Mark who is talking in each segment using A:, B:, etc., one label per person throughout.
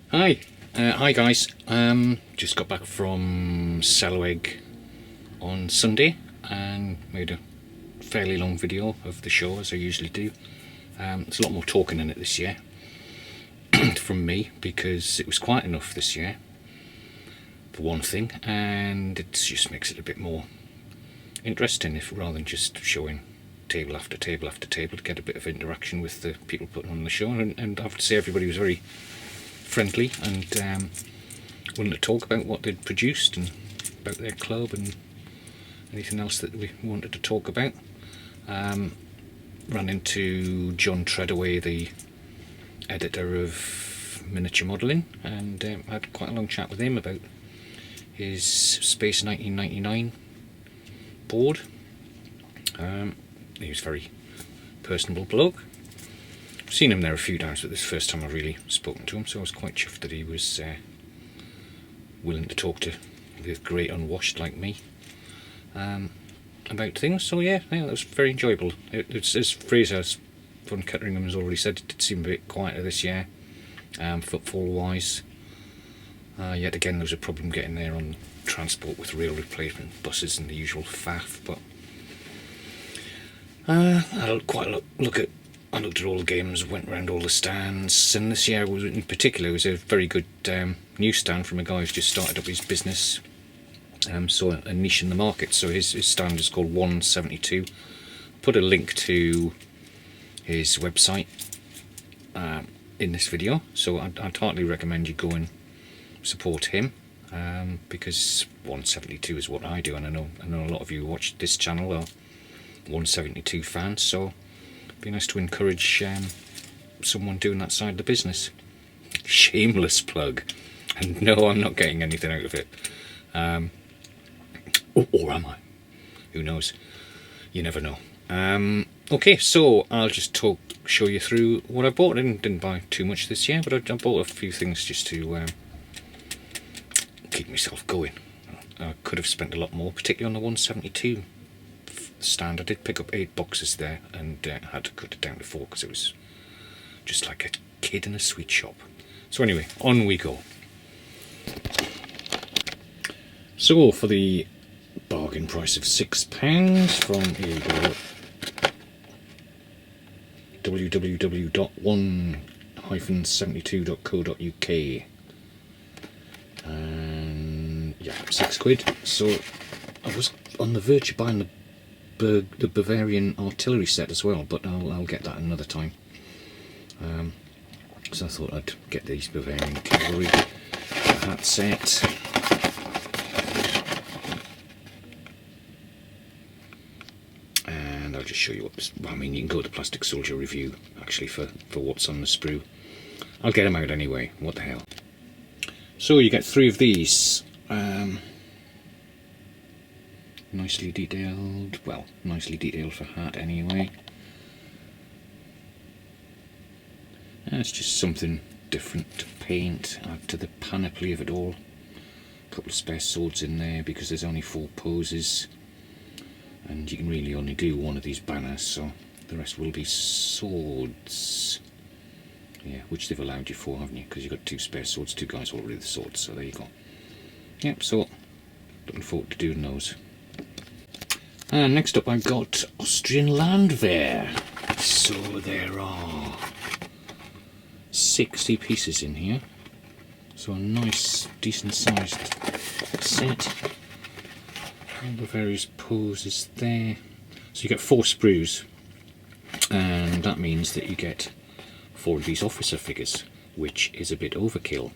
A: Hi guys. Just got back from Selwg on Sunday and made a fairly long video of the show as I usually do. There's a lot more talking in it this year from me because it was quiet enough this year for one thing, and it just makes it a bit more interesting if rather than just showing table after table after table, to get a bit of interaction with the people putting on the show. And I have to say everybody was very friendly and willing to talk about what they'd produced and about their club and anything else that we wanted to talk about. Ran into John Treadaway, the editor of Miniature Modelling, and had quite a long chat with him about his Space 1999 board. He was a very personable bloke. I've seen him there a few times, but this is the first time I've really spoken to him, so I was quite chuffed that he was willing to talk to the great unwashed like me about things. So yeah, that was very enjoyable. It's as Fraser von Ketteringham has already said, it did seem a bit quieter this year, footfall wise. Yet again, there was a problem getting there on transport with rail replacement buses and the usual faff, but I looked at all the games, went around all the stands, and this year was in particular was a very good new stand from a guy who's just started up his business, saw a niche in the market. So his stand is called 172. Put a link to his website in this video, so I'd heartily recommend you go and support him, because 172 is what I do, and I know a lot of you who watch this channel are 172 fans, so it'd be nice to encourage someone doing that side of the business. Shameless plug, and no, I'm not getting anything out of it, or am I? Who knows? You never know. Okay, so I'll just show you through what I bought. I didn't buy too much this year, but I bought a few things just to keep myself going. I could have spent a lot more, particularly on the 172 stand. I did pick up 8 boxes there and had to cut it down to 4 because it was just like a kid in a sweet shop. So anyway, on we go. So for the bargain price of £6 from, here you go, www.1-72.co.uk, and yeah, £6. So I was on the verge of buying the Bavarian artillery set as well, but I'll get that another time. So I thought I'd get these Bavarian cavalry hat set. And I'll just show you what. I mean, you can go to the Plastic Soldier review actually for what's on the sprue. I'll get them out anyway. What the hell? So you get 3 of these. Nicely detailed, well, nicely detailed for hat anyway. And it's just something different to paint, add to the panoply of it all. A couple of spare swords in there because there's only 4 poses, and you can really only do one of these banners, so the rest will be swords. Yeah, which they've allowed you for, haven't you? Because you've got 2 spare swords, 2 guys already with swords, so there you go. Yep, so looking forward to doing those. And next up I've got Austrian Land there. So there are 60 pieces in here. So a nice, decent sized set. All the various poses there. So you get 4 sprues, and that means that you get 4 of these officer figures, which is a bit overkill.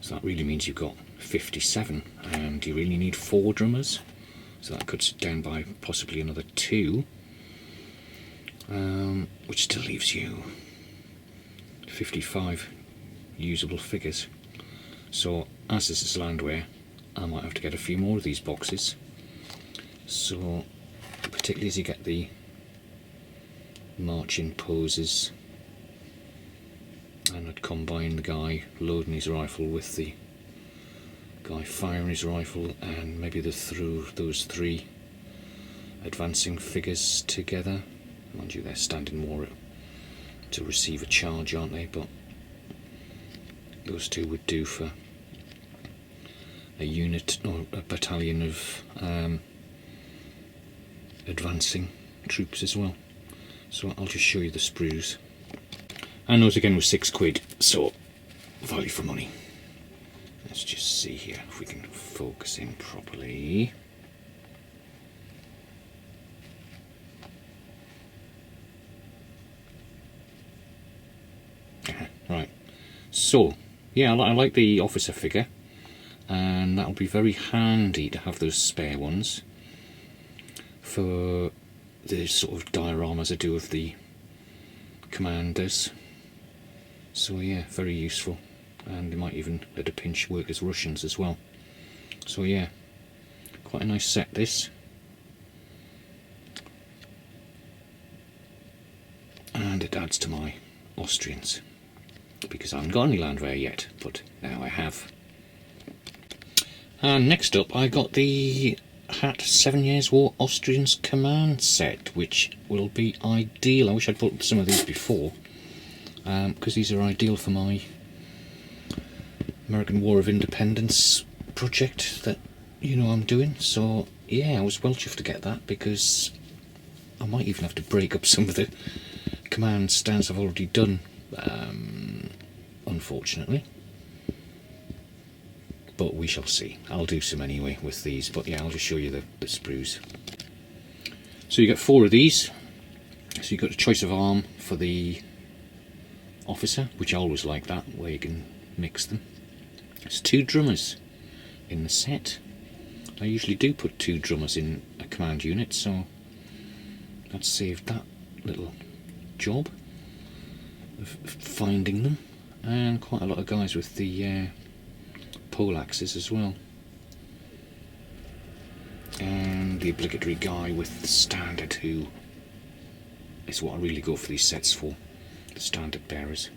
A: So that really means you've got 57, and you really need 4 drummers. So that cuts it down by possibly another 2, which still leaves you 55 usable figures. So as this is landwear, I might have to get a few more of these boxes. So particularly as you get the marching poses, and I'd combine the guy loading his rifle with the guy firing his rifle, and maybe those 3 advancing figures together. Mind you, they're standing more to receive a charge, aren't they? But those two would do for a unit or a battalion of advancing troops as well. So I'll just show you the sprues. And those again were £6, so value for money. Let's just see here if we can focus in properly. Right, so yeah, I like the officer figure, and that'll be very handy to have those spare ones for the sort of dioramas I do of the commanders. So yeah, very useful, and they might even at a pinch work as Russians as well. So yeah, quite a nice set this. And it adds to my Austrians, because I haven't got any land there yet, but now I have. And next up I got the Hat 7 Years War Austrians Command set, which will be ideal. I wish I'd bought some of these before, because these are ideal for my American War of Independence project that I'm doing. So yeah, I was well chuffed to get that, because I might even have to break up some of the command stands I've already done, unfortunately, but we shall see. I'll do some anyway with these, but yeah, I'll just show you the sprues. So you get 4 of these. So you've got a choice of arm for the officer, which I always like that, where you can mix them. There's 2 drummers in the set. I usually do put 2 drummers in a command unit, so that saved that little job of finding them. And quite a lot of guys with the pole axes as well. And the obligatory guy with the standard, who is what I really go for these sets for, the standard bearers.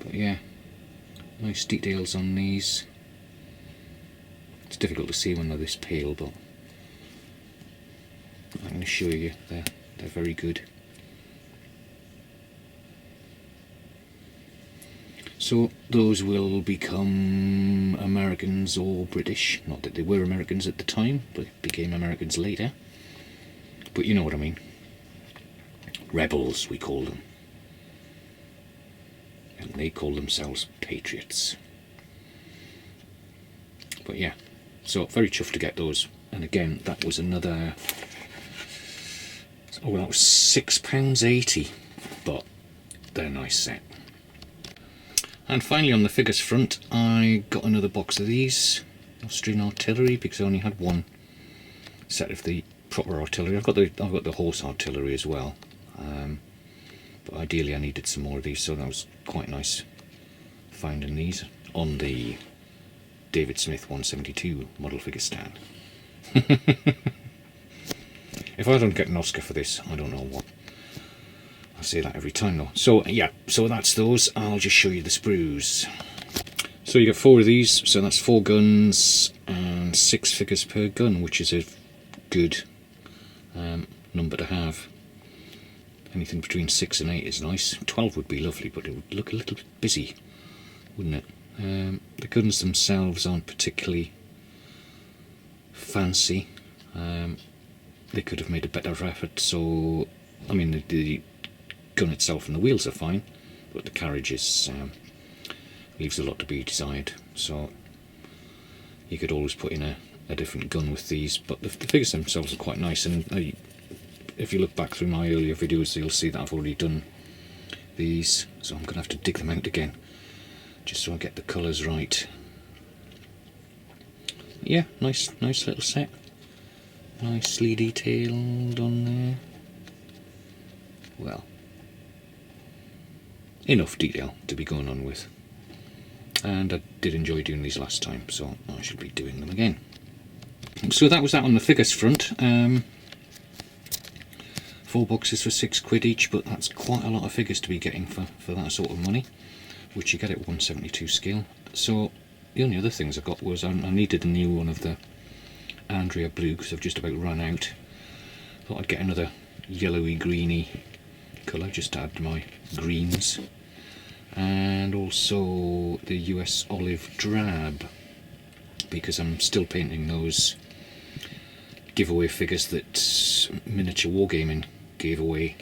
A: But yeah, nice details on these. It's difficult to see when they're this pale, but I can assure you they're very good. So those will become Americans or British. Not that they were Americans at the time, but became Americans later. But you know what I mean. Rebels, we call them. And they call themselves patriots. But yeah, so very chuffed to get those. And again, that was another... oh, that was £6.80. But they're a nice set. And finally, on the Figgis front, I got another box of these Austrian artillery, because I only had one set of the proper artillery. I've got the horse artillery as well, but ideally I needed some more of these, so that was quite nice finding these on the David Smith 172 model figure stand. If I don't get an Oscar for this, I don't know what. I say that every time though. So yeah, so that's those. I'll just show you the sprues. So you get 4 of these, so that's 4 guns and 6 figures per gun, which is a good number to have. Anything between 6 and 8 is nice. 12 would be lovely, but it would look a little bit busy, wouldn't it? The guns themselves aren't particularly fancy. They could have made a better effort, so I mean the gun itself and the wheels are fine, but the carriage is leaves a lot to be desired. So you could always put in a different gun with these, but the figures themselves are quite nice. And if you look back through my earlier videos, you'll see that I've already done these, so I'm gonna have to dig them out again just so I get the colours right. Yeah, nice little set, nicely detailed on there. Well, enough detail to be going on with, and I did enjoy doing these last time, so I should be doing them again. So that was that on the Figgis front. 4 boxes for £6 each, but that's quite a lot of figures to be getting for that sort of money, which you get at 172 scale. So the only other things I got was I needed a new one of the Andrea Blue, because I've just about run out. Thought I'd get another yellowy greeny colour just to add to my greens. and also the US Olive Drab, because I'm still painting those giveaway figures that Miniature Wargaming gave away,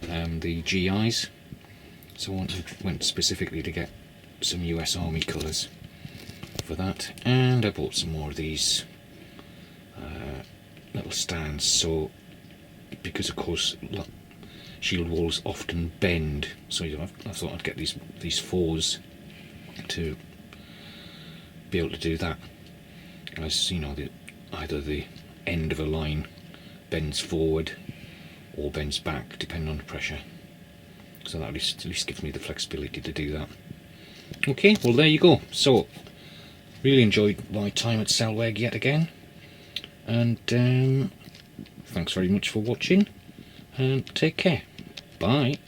A: the GIs. So I went specifically to get some US Army colours for that, and I bought some more of these little stands. So because of course shield walls often bend, so I thought I'd get these fours to be able to do that, as you know, either the end of a line bends forward or bends back depending on the pressure, so that at least gives me the flexibility to do that. Okay, well there you go. So really enjoyed my time at Selwg yet again, and thanks very much for watching, and take care. Bye.